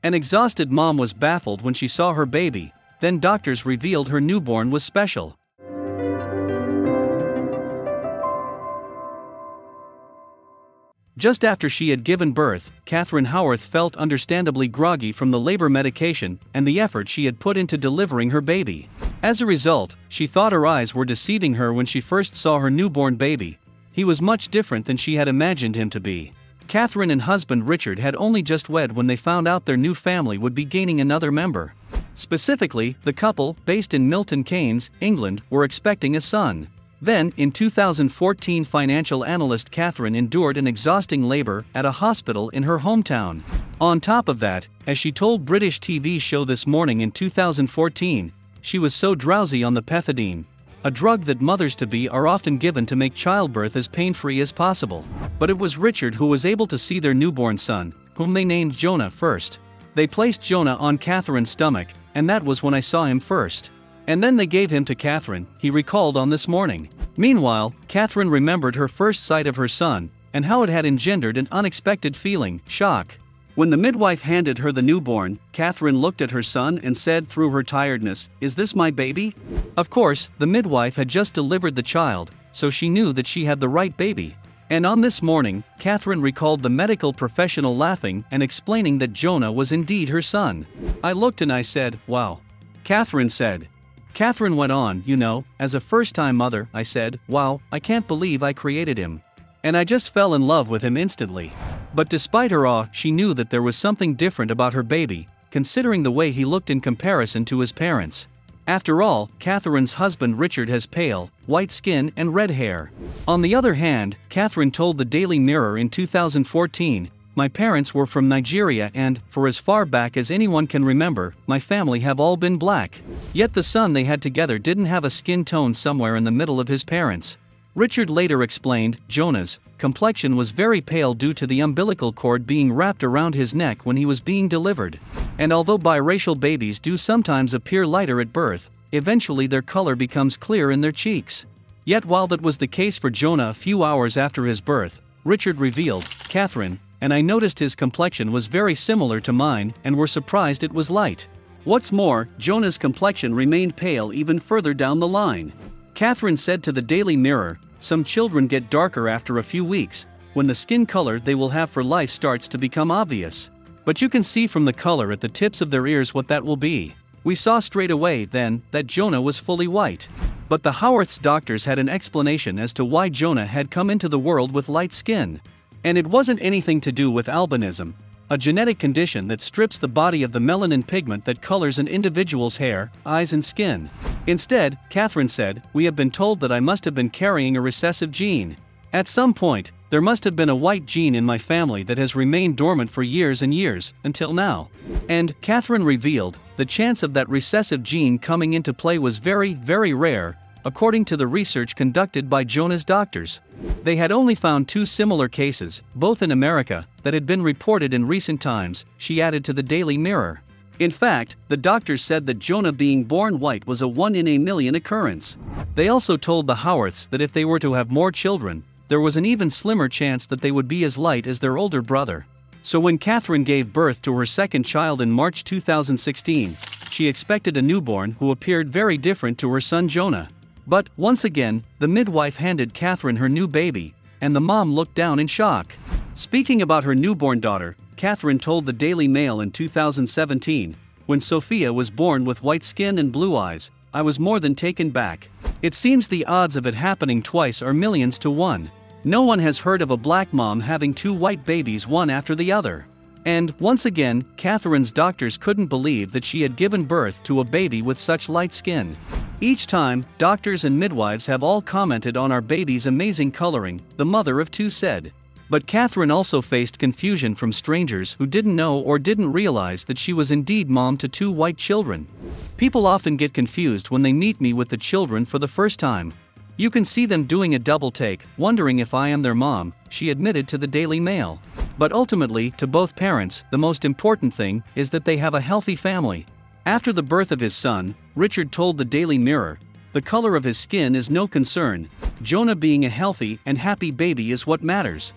An exhausted mom was baffled when she saw her baby, then doctors revealed her newborn was special. Just after she had given birth, Catherine Howarth felt understandably groggy from the labor medication and the effort she had put into delivering her baby. As a result, she thought her eyes were deceiving her when she first saw her newborn baby. He was much different than she had imagined him to be. Catherine and husband Richard had only just wed when they found out their new family would be gaining another member. Specifically, the couple, based in Milton Keynes, England, were expecting a son. Then, in 2014, financial analyst Catherine endured an exhausting labor at a hospital in her hometown. On top of that, as she told British TV show This Morning in 2014, she was so drowsy on the pethidine, a drug that mothers-to-be are often given to make childbirth as pain-free as possible. But it was Richard who was able to see their newborn son, whom they named Jonah, first. They placed Jonah on Catherine's stomach, and that was when I saw him first. And then they gave him to Catherine, he recalled on This Morning. Meanwhile, Catherine remembered her first sight of her son, and how it had engendered an unexpected feeling, shock. When the midwife handed her the newborn, Catherine looked at her son and said through her tiredness, "Is this my baby?" Of course, the midwife had just delivered the child, so she knew that she had the right baby. And on This Morning, Catherine recalled the medical professional laughing and explaining that Jonah was indeed her son. "I looked and I said, wow," Catherine said. Catherine went on, "You know, as a first-time mother, I said, wow, I can't believe I created him. And I just fell in love with him instantly." But despite her awe, she knew that there was something different about her baby, considering the way he looked in comparison to his parents. After all, Catherine's husband Richard has pale, white skin and red hair. On the other hand, Catherine told the Daily Mirror in 2014, "My parents were from Nigeria and, for as far back as anyone can remember, my family have all been black." Yet the son they had together didn't have a skin tone somewhere in the middle of his parents. Richard later explained, Jonah's complexion was very pale due to the umbilical cord being wrapped around his neck when he was being delivered. And although biracial babies do sometimes appear lighter at birth, eventually their color becomes clear in their cheeks. Yet while that was the case for Jonah a few hours after his birth, Richard revealed, "Catherine and I noticed his complexion was very similar to mine and were surprised it was light." What's more, Jonah's complexion remained pale even further down the line. Catherine said to the Daily Mirror, "Some children get darker after a few weeks, when the skin color they will have for life starts to become obvious. But you can see from the color at the tips of their ears what that will be. We saw straight away then that Jonah was fully white." But the Howarth's doctors had an explanation as to why Jonah had come into the world with light skin. And it wasn't anything to do with albinism, a genetic condition that strips the body of the melanin pigment that colors an individual's hair, eyes and skin. Instead, Catherine said, "We have been told that I must have been carrying a recessive gene. At some point, there must have been a white gene in my family that has remained dormant for years and years, until now." And, Catherine revealed, the chance of that recessive gene coming into play was very, very rare, according to the research conducted by Jonah's doctors. They had only found 2 similar cases, both in America, that had been reported in recent times, she added to the Daily Mirror. In fact, the doctors said that Jonah being born white was a 1 in a million occurrence. They also told the Howarths that if they were to have more children, there was an even slimmer chance that they would be as light as their older brother. So when Catherine gave birth to her second child in March 2016, she expected a newborn who appeared very different to her son Jonah. But, once again, the midwife handed Catherine her new baby, and the mom looked down in shock. Speaking about her newborn daughter, Catherine told the Daily Mail in 2017, "When Sophia was born with white skin and blue eyes, I was more than taken back. It seems the odds of it happening twice are millions to 1. No one has heard of a black mom having 2 white babies one after the other." And, once again, Catherine's doctors couldn't believe that she had given birth to a baby with such light skin. Each time, doctors and midwives have all commented on our baby's amazing coloring, the mother of 2 said. But Catherine also faced confusion from strangers who didn't know or didn't realize that she was indeed mom to 2 white children. "People often get confused when they meet me with the children for the first time. You can see them doing a double take, wondering if I am their mom," she admitted to the Daily Mail. But ultimately, to both parents, the most important thing is that they have a healthy family. After the birth of his son, Richard told the Daily Mirror, "The color of his skin is no concern. Jonah being a healthy and happy baby is what matters."